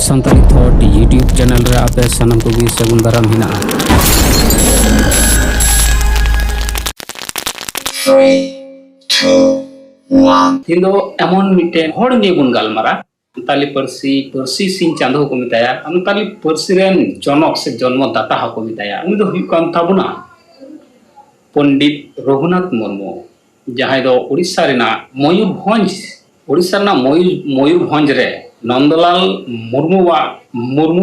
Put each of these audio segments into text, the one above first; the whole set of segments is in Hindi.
सानताली थॉट यूट्यूब चैनल रे आपे सनम कोगी सगुन दाराम हिनाआ। 3, 2, 1 हिंदो एमन मिटे हड़ निये बुन गालमारा सानताली परसी सिंह चांदो को मिताया सानताली परसी रेन जनक से जन्मदाता को मिताया उनी दो हुयुग कान ताबुना पंडित रघुनाथ मुर्मू जहां दो उड़ीसा रेना मयूरभंज रे नंदलाल मुर्मू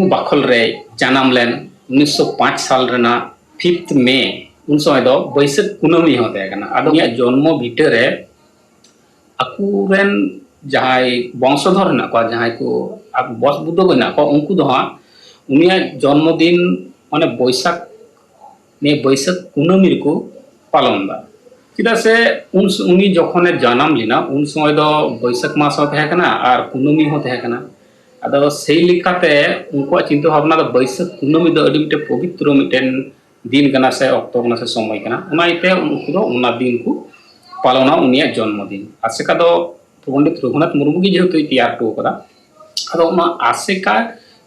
बाखल रे जन्म लेन 1905 साल रेना 5 मे उन समय दो बैसाख कुनामी होते हैं आदो जन्म भिटे रे अकुरेन जहां वंशधर हेना को जहां को बस बुद्ध को हेना को उनको दो हाँ उनिया जन्मदिन माने बैसाख कुनामी को पालन दा चिदा से उनी जखने जन्म लेना उन समय दो बैसाख मास होते हैं और कुनामी होते हैं आदो सेई लिकाते उनको चिंता भावना दो बैसाख कुनामी दो अडी मिटे पवित्र मिटेन दिन कना से अक्तो कना से समय कना उना इते उनको दो उना दिन को पालना उनिया जन्मदिन आसेका दो पंडित रघुनाथ मुर्मू की जेहेतु तैयार टो कदा आदो उना आसेका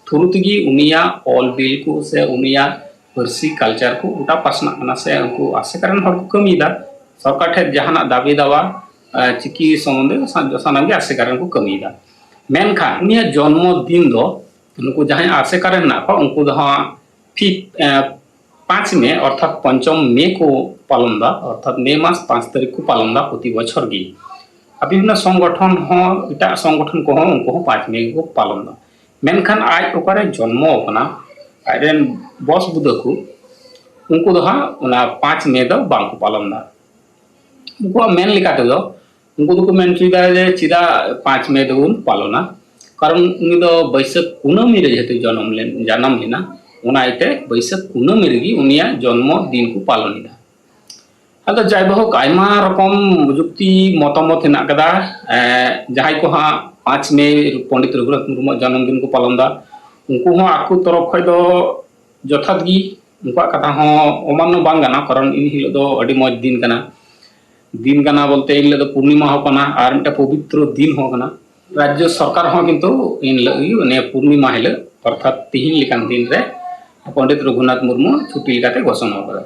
थ्रू तगी उनिया ऑल बिल को से उनिया परसी कल्चर को उटा पासना कना से उनको आसेका रन हर को कमीदा सरकार ठे जहाना दाबी दावा चिकी संबंधे सानाम के आसेका रन को कमीदा मेनखा उनिया जन्मदिन दो उनको जहां आसेका रन ना को उनको दो 5 मे अर्थात 5 मे को पालन दा अर्थात मे मास 5 तारीख को पालन दा प्रति बछर गी विभिन्न संगठन हो इटा संगठन को उनको 5 मे को पालन दा मेनखान आज ओकारे जन्म होना आइडेन बस बुद्ध को उनको दो हाँ 5 मे दो बांग को पालन दा उनको मेन लिखाते दो उनको तो मेन चीदा जे चिदा 5 मे दो पालना कारण उनी दो बैसाख कुनामी रे जेते जन्म लेना उनाइते बैसाख कुनामी रेगी उनिया जन्म दिन को पालन दा आदो जायबहोक आयमा रकम जुक्ति मतामत हेना कदा जहां को हाँ 5 मे पंडित रघुनाथ मुर्मू जन्मदिन को पालन दा उनको हाँ आकु तरफ खय दो जथात गी उनका कथा हाँ अमान्य बांग गाना कारण इन हिलो दो अडी मौज दिन गाना बोलते इन हिलो दो पूर्णिमा हो कना आर मिटा पवित्र दिन हो कना राज्य सरकार हाँ किंतु इन ने पूर्णिमा हिलो अर्थात तिहिन लिकान दिन रे पंडित रघुनाथ मुर्मू छुट्टी लेकाते घोषणा करा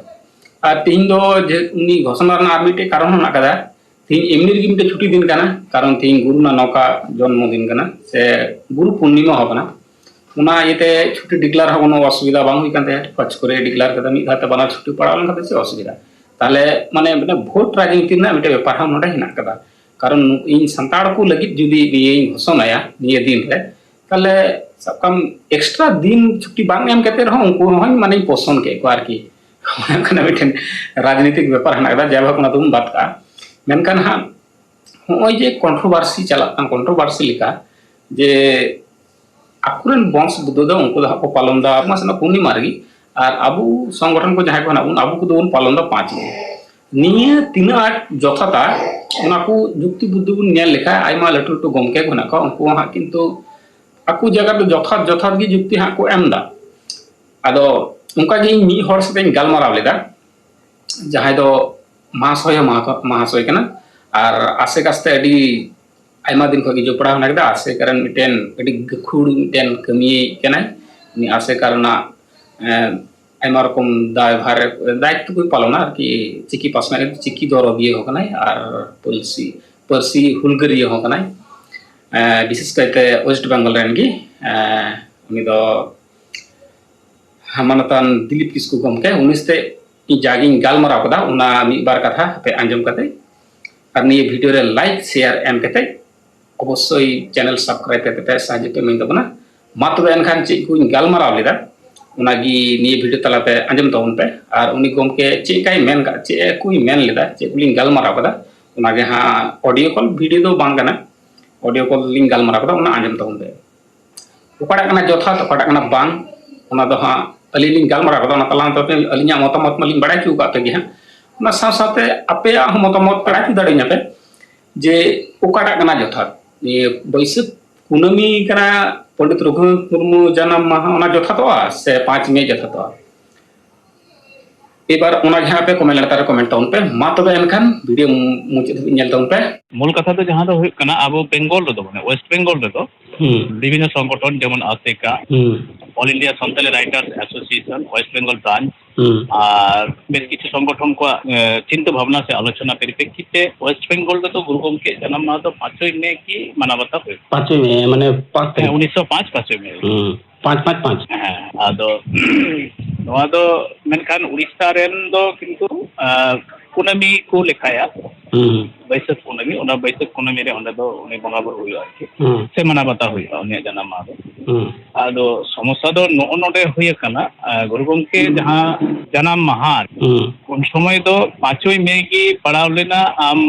और तीन दो जे उनी घोषणा आर मिटे कारण होना कदा तीन एमनी रे मिटे छुट्टी दिन कना कारण तीन गुरु नानक जन्मदिन कना से गुरु पूर्णिमा हो कना उना येते छुट्टी डिक्लेयर हो कोनो असुविधा बांग हुई कांते फच करे डिक्लेयर कदा मी धाते बना छुट्टी पड़ालन कते से असुविधा ताले माने भोट राजनीति ना मिटे व्यापार हम नोडे हिना कदा कारण इन संताड़ को लगित जुदी ये घोषणाया निये दिन रे ताले सबकम एक्स्ट्रा दिन छुट्टी बांग एम कते रहो उनको हम माने पोषण के आर की मिटेन राजनीतिक व्यापार हेना जाबा कोना तुम बात का मेनकान हा होय जे कंट्रोवर्सी चला कंट्रोवर्सी लिखा जे आकुरन वंश बुद्ध दो उनको को पालन दा मासना पूर्णिमा रगी और अबु संगठन को जहां को ना अबु को दोन पालन दा 5 मे निये तीन आठ जथाता उना को जुक्ति बुद्धि को नेल लिखा आइमा लटु लटु गमके को ना को उनको हा किंतु आकु जगह तो जथात की जुक्ति हा को एम दा आदो उनका जी मी हर से गलमाराव लेदा जहां दो महाशय कना और आसे कास्ते अडी आयमा दिन को जोपड़ा होना कदा आसे कारण मिटेन अडी गखुड़ मिटेन कमी कना नि आसे कारणा आयमा रकम दायित्व को पालना कि चिकी पासना चिकी दरदिए हो कना और परसी हुलगरिए हो कना विशेष करते वेस्ट बंगाल रेन की उनी दो हमानतान दिलीप किस्कू गमके उनिसते जागिंग गालमाराव कदा उना मी बार कथा पे आंजम कते और निये वीडियो रे लाइक शेयर एम कते अवश्य चैनल सब्सक्राइब कते साजे पे मिन तबना मा तबे एनखान चे को गालमाराव लेदा उनागी निये वीडियो तला पे आंजम तबन पे और उनी गमके चे काई मेन का चे कोई मेन लेदा चे कुलिंग गालमाराव कदा उनागे हा ऑडियो कॉल वीडियो दो बांग कना ऑडियो कॉल लिंग गालमाराव कदा उना आंजम तबन पे उकाडा कना जथा उकाडा कना बांग उना दो हा अलिलिंग गालमारा कदा तलान तते अलिnya मतामत मलिंग बड़ा चुका पे गे ना साथे आपे मतामत पड़ा की दाड़ी पे जे ओकाटा कना जथा ये बैसाख कुनामी कना पंडित रघुनाथ मुर्मू जन्म माहा ओना जथा तो से 5 मे जथा तो एबार ओना जहां पे कमेंट लतारे कमेंट टाउन पे मा तबे एनखान वीडियो मुचे नेल टाउन पे मूल कथा तो जहां दो कना अब बेंगल रे दो माने वेस्ट बेंगल रे दो বিভিন্ন সংগঠন যেমন ASECA, all India Santali writers association, West Bengal branch আর বেশ কিছু সংগঠন को चिंता भावना से आलोचना परिप्रेक्षिते वेस्ट बेंगल में तो गुरु गोमके जन्म माह तो 5 मई की मानवता हुई 5 मई माने 1905 5 मई 555 हाँ आदो नवा दो मेनखान उड़ीसा रेन दो किंतु कुनामी को लिखाया बैसाख कुनामी उना बैसाख कुनामी रे ओंडे दो उनी बंगा बुरु हुई आरकी से मानवता हुई उनी जन्म माह दो आदो समस्या दो नोडे हुई कना गुरु गोमके जहां जन्म माह उन समय दो 5 मई की पड़ाव लेना आम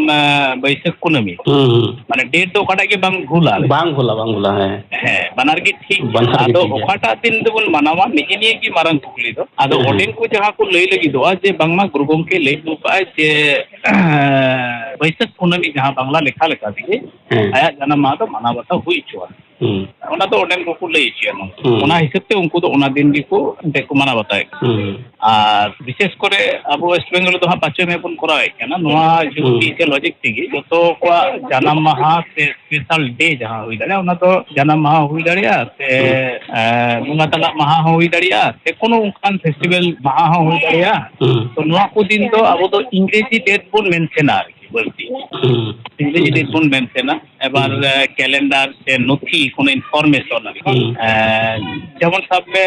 बैसाख कुनामी माने डेट दो काटा के बांग भूला है बनार की ठीक आदो ओकाटा दिन दोबन मानावा निजे की मारंग कुकली दो आदो ओडेन को जहां को लई लगी दो जे बांगमा गुरु गोमके लई दुपा जे बैसाख कुनामी जहां बांग्ला लेखा लेखा दिगे आया जन्म माह दो मानावता हुई चुआ ओना तो ओडेन को लई छिया ओना हिसाब ते उनको तो ओना दिन दी को देखो मानावता है আর বিশেষ করে আবু ওয়েস্ট বেঙ্গল তো 5 মে পন করা হয় কেন নোয়া যুক্তি के लॉजिक থেকে যত কোয়া জন্ম মাহ से स्पेशल डे जहां हुई दाड़िया ओना तो जन्म माह हुई दाड़िया से बुंगा तला माह हुई दाड़िया से कोनो उनकान फेस्टिवल माह हुई दाड़िया तो নোয়া को दिन तो अब तो इंग्रेजी डेट बन मेंशन आरकी বলতি इंग्रेजी डेट बन मेंशन এবার ক্যালেন্ডার সে নথি কোন ইনফরমেশন আরকি যেমন সামনে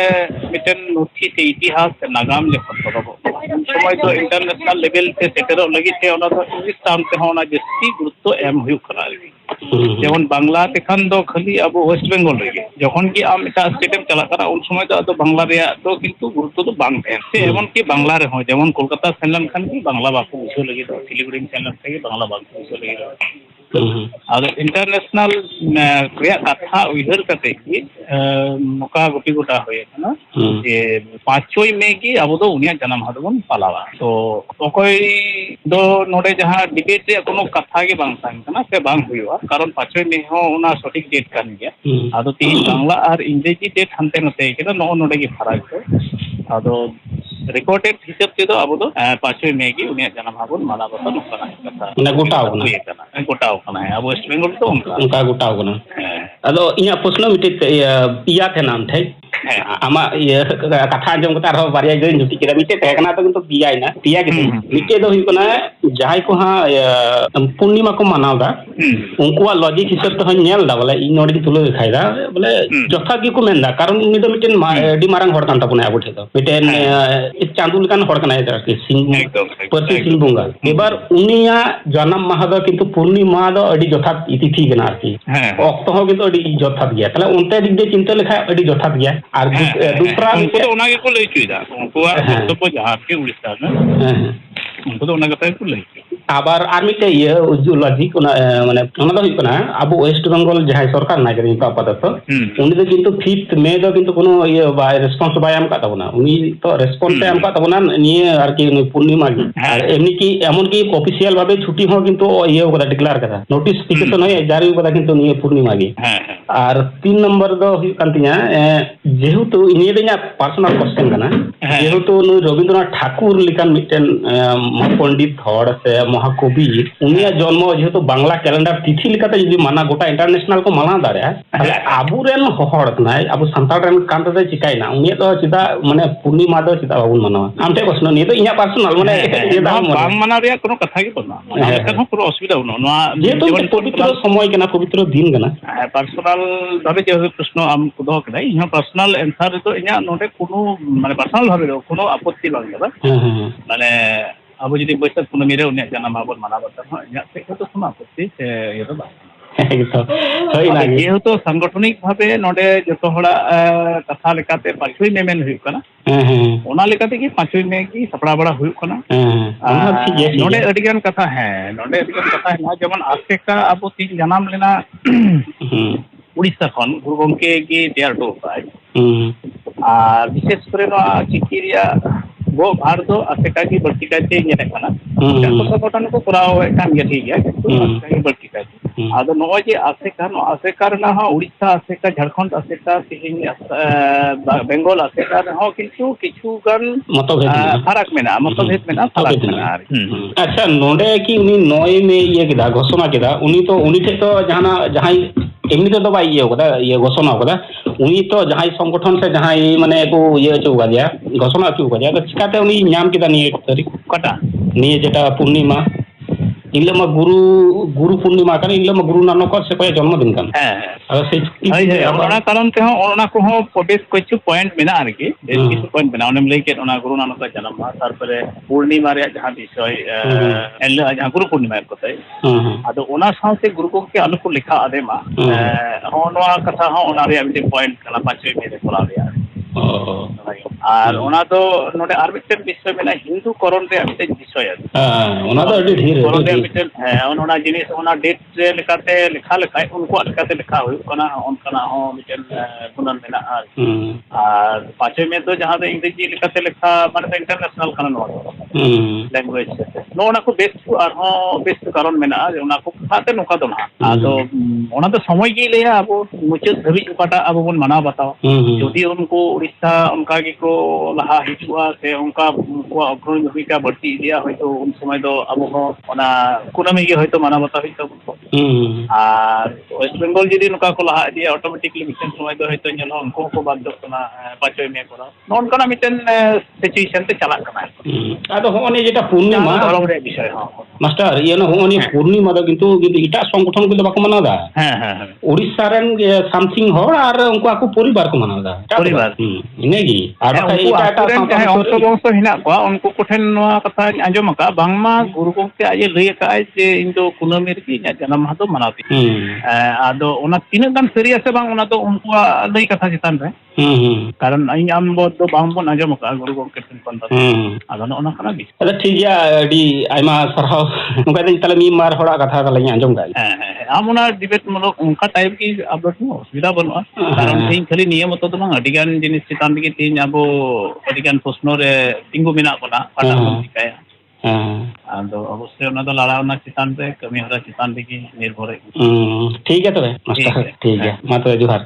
মিটেন নথি से ইতিহাস নাগাম যখন করব সময় তো ইন্টারন্যাশনাল লেভেল তে সেটারও লাগিতে ওনা তো ইংলিশ টার্মতে হওয়া জাস্তি গুরুত্ব এম হুই করা আরকি যেমন বাংলা তেখান তো খালি আবু ওয়েস্ট বেঙ্গল রেগে যখন কি আম এটা স্টেটেম চালা করা উন সময় তো বাংলা রেয়া তো কিন্তু গুরুত্ব তো বাং থাকে এমন কি বাংলা রে হয় যেমন কলকাতা সেনলান খান কি বাংলা বাকু বুঝো লাগি তো শিলিগুড়ি সেনলান থেকে বাংলা বাকু বুঝো লাগি আর ইন্টারন্যাশনাল ক্রিয়া কথা উইহার কাতে কি নকা গোটি গোটা হয়ে না যে 5 মে কি আবো তো উনিয়া জন্ম হাদবন পালাवा তো অকই দো নোডে যাহা ডিবেট রে কোনো কথা গে বাং থাকনা সে বাং হইবা কারণ 5 মে হো ওনা সঠিক ডেট কান গিয়া আদো তিন বাংলা আর ইংরেজি ডেট হানতে নতে কেন নোডে কি ফারাক আদো रिकॉर्डेड हिसाब से तो अब तो 5 मई की उन्हें जन्म हाबुन मानावता नोकना है कथा ना गोटाव कना है अब वेस्ट बेंगल तो उनका गोटाव कना अदो इया प्रश्न मिटे इया थे नाम थे आमा ये कथा आंजम कता रहो बारिया गई जुटी केरा मिटे थे कना तो किंतु पिया ना पिया के मिटे दो हुई कना जहाई को हां पूर्णिमा को मनावदा उनको लॉजिक हिसाब तो नेल दा बोले इ नोडी तुलो खाइदा बोले जथा की को मेनदा कारण उनी तो मिटेन डी मारंग हड़ कान तपने आबो ठेतो मिटेन चांदू लकान हड़ कना है सिंह परसी सिंह बुंगा एबार उनिया जन्म माह दो किंतु पूर्णिमा दो अडी जथा तिथि कना आरती ऑक्ट हो किंतु अडी जथा गया तले उनते दिग दे चिंता लेखा अडी जथा गया और दूसरा उनको तो ओना के को लई चुइदा उनको तो को जहां के उड़ीसा में उनको तो ओना के को लई আবার আর মিটে ইয়ে লজিক মানে ওনা তো হইতো না আবু ওয়েস্ট বেঙ্গল যাই সরকার না করেন তো আপাতত উনি তো কিন্তু 5th মে তো কিন্তু কোনো ইয়ে রেসপন্স বাই আম কাটাবো না উনি তো রেসপন্স আম কাটাবো না নিয়ে আর কি পূর্ণিমা কি আর এমনি কি এমন কি অফিশিয়াল ভাবে ছুটি হয় কিন্তু ইয়ে কথা ডিক্লেয়ার করা নোটিফিকেশন হয় জারি কথা কিন্তু নিয়ে পূর্ণিমা কি আর 3 নম্বর দো হুই কান্তিয়া যেহেতু ইনি দেনা পার্সোনাল কোশ্চেন কানা যেহেতু রবীন্দ্রনাথ ঠাকুর লিখান মিটেন মহাপণ্ডিত হড় আছে महाकवि उनिया जन्म जेहेतु बांग्ला कैलेंडर तिथि लिखाते यदि माना गोटा इंटरनेशनल को माना दारे ताले आबुरेन हड़ कनाय आबु संताल रेन कांते चिकायना उनिया तो चिता माने पूर्णिमा दो चिता बाबुन मानवा आमते प्रश्न नि तो इया पर्सनल माने ये दाम बांग माना रे कोनो कथा के बना कथा पुरो असुविधा न नवा जेहेतु पवित्र समय केना पवित्र दिन केना पर्सनल भाबे जे प्रश्न आम को दो कनाय इहा पर्सनल आंसर तो इया नोटे कोनो माने पर्सनल भाबे कोनो आपत्ति बांग बा माने अब यदि बैसाख कुनामी रे उन्हें जन्म हाबन मानावता हो इया से तो कोनो आपत्ति से ये तो जेहेतु सांगठनिक भावे नोडे जतो हड़ा कथा लेकाते 5 मई मेन हुई कना ओना लेकाते की 5 मई की सपड़ा बड़ा हुई कना नोडे अडिगान कथा है नोडे अडिगान कथा है जेमन आस्तेका अब तीन जन्म लेना उड़ीसा खन गुरु गोमके की तैयार तो पाए और विशेष करे ना चिकिरिया वो भारत आसेका की बढ़ती कहते हैं ये खाना संगठन को कराओ काम ये ठीक है की बढ़ती कहते आदो नोय जे आसेका ना हो उड़ीसा आसेका झारखंड आसेका बेंगल आसेका हो किंतु किछु गन फरक में ना मतभेद में ना फरक में अच्छा नोडे की उनी 9 में ये केदा घोषणा केदा उनी तो उनी थे तो जहां एमनी तो बाय ये कदा ये घोषणा कदा उनी तो जहां संगठन से जहां माने को ये चौ गया घोषणा चौ गया तो चिकाते उनी नाम केदा निये तारीख कटा निये जेटा पूर्णिमा इनले गुरु गुरु पूर्णिमा kan इनले गुरु नानक से कोई जन्मदिन kan ᱦᱳᱭ ᱚᱱᱟ ᱠᱟᱨᱚᱱ ᱛᱮᱦᱚᱸ ᱚᱱᱟ ᱠᱚᱦᱚᱸ ᱯᱚᱵᱮᱥ ᱠᱤᱪᱷᱩ ᱯᱚᱭᱮᱱᱴ ᱢᱮᱱᱟᱜᱼᱟ ᱟᱨᱠᱤ ᱵᱮᱥ ᱠᱤᱪᱷᱩ ᱯᱚᱭᱮᱱᱴ ᱢᱮᱱᱟᱜᱼᱟ ᱚᱱᱮᱢ ᱞᱟᱹᱭ ᱠᱮᱫ ᱚᱱᱟ ᱜᱩᱨᱩ ᱱᱟᱱᱚᱠᱟᱜ ᱡᱟᱱᱟᱢ ᱢᱟᱦᱟ ᱛᱟᱨᱯᱚᱨᱮ ᱯᱩᱨᱱᱤᱢᱟ ᱨᱮᱭᱟᱜ ᱡᱟᱦᱟᱸ ᱵᱤᱥᱚᱭ ᱮᱱᱦᱤᱞᱳᱜ ᱡᱟᱦᱟᱸ ᱜᱩᱨᱩ ᱯᱩᱨᱱᱤᱢᱟ ᱠᱚᱛᱮ ᱟᱫᱚ ᱚᱱᱟ ᱥᱟᱶᱛᱮ ᱜᱩᱨᱩ ᱜᱚᱢᱠᱮ ᱟᱞᱚ ᱠᱚ ᱞᱮᱠᱷᱟ ᱟᱫᱮᱢᱟ ᱦᱚᱸ ᱱᱚᱣᱟ ᱠᱟᱛᱷᱟ ᱦᱚᱸ ᱚᱱᱟ ᱨᱮᱭᱟᱜ ᱢᱤᱫᱴᱮᱱ ᱯᱚᱭᱮᱱᱴ ᱠᱟᱱᱟ 5ই ᱢᱮ ᱨᱮ ᱠᱚᱨᱟᱣ ᱨᱮᱭᱟᱜ ᱟᱨ ᱚᱱᱟ ᱫᱚ ᱱᱚᱰᱮ ᱟᱨ ᱢᱤᱫᱴᱮᱱ ᱵᱤᱥᱚᱭ ᱢᱮᱱᱟᱜᱼᱟ ᱦᱤᱱᱫᱩ ᱠᱚᱨᱚᱱ ᱨᱮᱭᱟᱜ ᱢᱤᱫᱴᱮᱱ ᱵᱤᱥᱚᱭ ᱚᱱᱟ ᱫᱚ ᱟᱹᱰᱤ ᱰᱷᱮᱨ ᱠᱚᱨᱚᱱ ᱨᱮᱭᱟᱜ ᱢᱤᱫᱴᱮᱱ ᱚᱱᱟ ᱡᱤᱱᱤᱥ ᱚᱱᱟ ᱰᱮᱴ ᱨᱮ ᱞᱮᱠᱟᱛᱮ ᱞᱮᱠᱷᱟ ᱞᱮᱠᱷᱟᱡ ᱩᱱᱠᱩᱣᱟᱜ ᱞᱮᱠᱟᱛᱮ ᱞᱮᱠᱷᱟ ᱦᱩᱭᱩᱜ ᱠᱟᱱᱟ ᱚᱱᱠᱟᱱᱟᱜ ᱦᱚᱸ ᱢᱤᱫᱴᱮᱱ ᱜᱩᱱᱟᱹᱱ ᱢᱮᱱᱟᱜᱼᱟ ᱟᱨ 5ই ᱢᱮ ᱫᱚ ᱡᱟᱦᱟᱸ ᱫᱚ ᱤᱝᱨᱮᱡᱤ ᱞᱮᱠᱟᱛᱮ ᱞᱮᱠᱷᱟ ᱢᱟᱱᱮ ᱤᱱᱴᱟᱨᱱᱮᱥᱱᱟᱞ ᱠᱟᱱᱟ ᱱᱚᱣᱟ ᱫᱚ ᱞᱮᱝᱜᱩᱭᱮᱡᱽ ᱱᱚᱜᱼᱚ ᱱᱟ ᱠᱚ ᱵᱮᱥ ᱟᱨᱦᱚᱸ ᱵᱮᱥ ᱠᱟᱨᱚᱱ ᱢᱮᱱᱟᱜᱼᱟ ᱚᱱᱟ ᱠᱚ ᱠᱟᱛᱷᱟᱛᱮ ᱱᱚᱝᱠᱟ ᱫᱚ ᱱᱟᱦᱟᱜ ᱟᱫᱚ ᱚᱱᱟ ᱫᱚ ᱥᱚᱢᱚᱭ ᱜᱮ ᱞᱟᱹᱭᱟ ᱟᱵᱚ ᱢᱩᱪᱟᱹᱫ ᱫᱷᱟᱹᱵᱤᱡ ᱚᱠᱟᱴᱟᱜ ᱟᱵᱚ ᱵᱚᱱ ᱢᱟᱱᱟᱣ ᱵᱟᱛᱟᱣᱟ ᱡᱩᱫᱤ ᱩᱱᱠᱩ ᱩᱲᱤᱥᱥᱟ ᱚᱱᱠᱟ ᱜᱮᱠᱚ ᱞᱟᱦᱟ ᱦᱤᱡᱩᱜᱼᱟ ᱥᱮ ᱚᱱᱠᱟ ᱩᱱᱠᱩᱣᱟᱜ ᱚᱜᱨᱚᱱᱤ ᱵᱷূᱢᱤᱠᱟ ᱵᱟᱹᱲᱛᱤ ᱤᱫᱤᱜᱼᱟ ᱦᱚᱭᱛᱳ ᱩᱱ ᱥᱚᱢᱚᱭ ᱫᱚ ᱟᱵᱚ ᱦᱚᱸ ᱚᱱᱟ ᱠᱩᱱᱟᱹᱢᱤ ᱜᱮ ᱦᱚᱭᱛᱳ ᱢᱟᱱᱟᱣ ᱵᱟᱛᱟᱣ ᱦᱩᱭᱩᱜ ᱛᱟᱵᱚᱱ ᱟᱨ ওয়েস্ট বেঙ্গল যদি ᱱᱚᱝᱠᱟ ᱠᱚ ᱞᱟᱦᱟ ᱤᱫᱤᱭᱟ অটোমেটিকলি ᱢᱤᱫᱴᱮᱱ ᱥᱚᱢᱚᱭ ᱫᱚ ᱦᱚᱭᱛᱳ ᱧᱮᱞᱚᱜ ᱩᱱᱠᱩ ᱦᱚᱸᱠᱚ ᱵᱟᱫᱽᱫᱷᱚᱜ ᱠᱟᱱᱟ 5ই ᱢᱮ ᱠᱚᱨᱟᱣ ᱱᱚᱝᱠᱟᱱᱟᱜ ᱢᱤᱫᱴᱮᱱ সিচুয়েশন তে চালাক ᱠᱟᱱᱟ ᱟᱫᱚ ᱦᱚᱸᱜᱼᱚᱭ যেটা পূর্ণিমা ধর্ম ᱨᱮᱭᱟᱜ বিষয় ᱦᱚᱸ মাস্টার ইয়ে না হᱚᱸᱜᱼᱚᱭ পূর্ণিমা ᱫᱚ কিন্তু ᱮᱴᱟᱜ সংগঠন ᱠᱚᱫᱚ ᱵᱟᱠᱚ ᱢᱟᱱᱟᱣ ᱫᱟ উড়িষ্যা ᱨᱮᱱ সামথিং ᱦᱚᱲ ᱟᱨ ᱩᱱᱠᱩ ᱟᱠᱚ ᱯᱚরিবার ᱠᱚ ᱢᱟᱱᱟᱣ ᱫᱟ ᱯᱚরিবার ᱤᱱᱟᱹᱜᱮ ᱟᱨ ᱩᱱᱠু ᱟᱠᱚᱨᱮᱱ ᱡᱟᱦᱟᱸᱭ ᱚᱝᱥᱚ ᱵᱚᱝᱥᱚ ᱦᱮᱱᱟᱜ ᱠᱚᱣᱟ ᱩᱱᱠᱩ ᱠᱚᱴᱷᱮᱱ ᱱᱚᱣᱟ ᱠᱟᱛᱷᱟᱧ ᱟᱸᱡᱚᱢ ᱟᱠᱟᱫᱼᱟ ᱵᱟᱝᱢᱟ ᱜᱩᱨᱩ ᱜᱚᱢᱠᱮ ᱟᱡ ᱮ ᱞᱟᱹᱭ ᱟᱠᱟᱫᱼᱟᱭ ᱡᱮ ᱤᱧ ᱫᱚ ᱠᱩᱱᱟᱹᱢᱤ ᱨᱮᱜᱮ ᱤᱧᱟᱹᱜ ᱡᱟᱱᱟᱢ ᱢᱟᱦᱟ ᱫᱚ ᱢᱟᱱᱟᱣ ᱛᱤᱧ ᱟᱫᱚ ᱚᱱᱟ ᱛᱤᱱᱟᱹᱜ ᱜᱟᱱ ᱥᱟᱹᱨᱤᱭᱟ ᱥᱮ ᱵᱟᱝ ᱚᱱᱟ ᱫᱚ ᱩᱱᱠᱩᱣᱟᱜ ᱞᱟᱹᱭ ᱠᱟᱛᱷᱟ ᱪᱮᱛᱟᱱ ᱨᱮ ᱠᱟᱨᱚᱱ ᱤᱧ ᱟᱢ ᱫᱚ ᱵᱟᱝ ᱵᱚᱱ ᱟᱸᱡᱚᱢ ᱟᱠᱟᱫᱼᱟ ᱜᱩᱨᱩ ᱜᱚᱢᱠᱮ ᱴᱷᱮᱱ ᱠᱷᱚᱱ ᱫᱚ ᱟᱫᱚ ᱱᱚᱜᱼᱚ ᱱᱚᱝ ᱠᱟᱱᱟ ᱵᱤᱥᱚᱭ ᱟᱫᱚ ᱴᱷᱤᱠ ᱜᱮᱭᱟ ᱟᱹᱰᱤ ᱟᱭᱢᱟ ᱥᱟᱨᱦᱟᱣ ᱱᱚᱝᱠᱟ ᱫᱚ ᱛᱟᱦᱞᱮ ᱢᱤᱫ ᱢᱟᱨ ᱦᱚᱲᱟᱜ ᱠᱟᱛᱷᱟ ᱛᱟᱦᱞᱮᱧ ᱟᱸᱡᱚᱢ ᱠᱟᱜ ᱟᱢ ᱚᱱᱟ ᱰᱤᱵᱮᱴ ᱢᱩᱞᱚᱠ ᱚᱱᱠᱟ ᱴᱟᱭᱤᱯ ᱜᱮ ᱟᱵᱚ ᱚᱥᱩᱵᱤᱫᱷᱟ ᱵᱟᱹᱱᱩᱜᱼᱟ ᱠᱟᱨᱚᱱ ᱛᱮᱦᱮᱧ ᱠᱷᱟᱹᱞᱤ ᱱᱤᱭᱟᱹ ᱢᱚᱛᱚ ᱫᱚ ᱵᱟᱝ ᱟᱹᱰᱤᱜᱟन ᱡᱤᱱᱤᱥ ᱪᱮᱛᱟᱱ ᱨᱮᱜᱮ ᱛᱮᱦᱮᱧ ᱟᱵᱚ ᱟᱹᱰᱤᱜᱟᱱ ᱯᱨᱚᱥᱱᱚ ᱨᱮ ᱛᱤᱸᱜᱩ ᱢᱮᱱᱟᱜ ᱵᱚᱱᱟ ᱚᱠᱟᱴᱟᱜ ᱵᱚᱱ ᱪᱤᱠᱟᱹᱭᱟ ᱟᱫᱚ ᱚᱵᱚᱥᱥᱳᱭ ᱚᱱᱟ ᱫᱚ ᱞᱟᱲᱟᱣ ᱨᱮᱱᱟᱜ ᱪᱮᱛᱟᱱ ᱨᱮ ᱠᱟᱹᱢᱤ ᱦᱚᱨᱟ ᱪᱮᱛᱟᱱ ᱨᱮᱜᱮ ᱱᱤᱨᱵᱷᱚᱨᱚᱜ ᱴᱷᱤᱠ ᱜᱮᱭᱟ ᱛᱚᱵᱮ ᱢᱟᱥᱴᱟᱨ ᱴᱷᱤᱠ ᱜᱮᱭᱟ ᱢᱟ ᱛᱚᱵᱮ ᱡᱚᱦᱟᱨ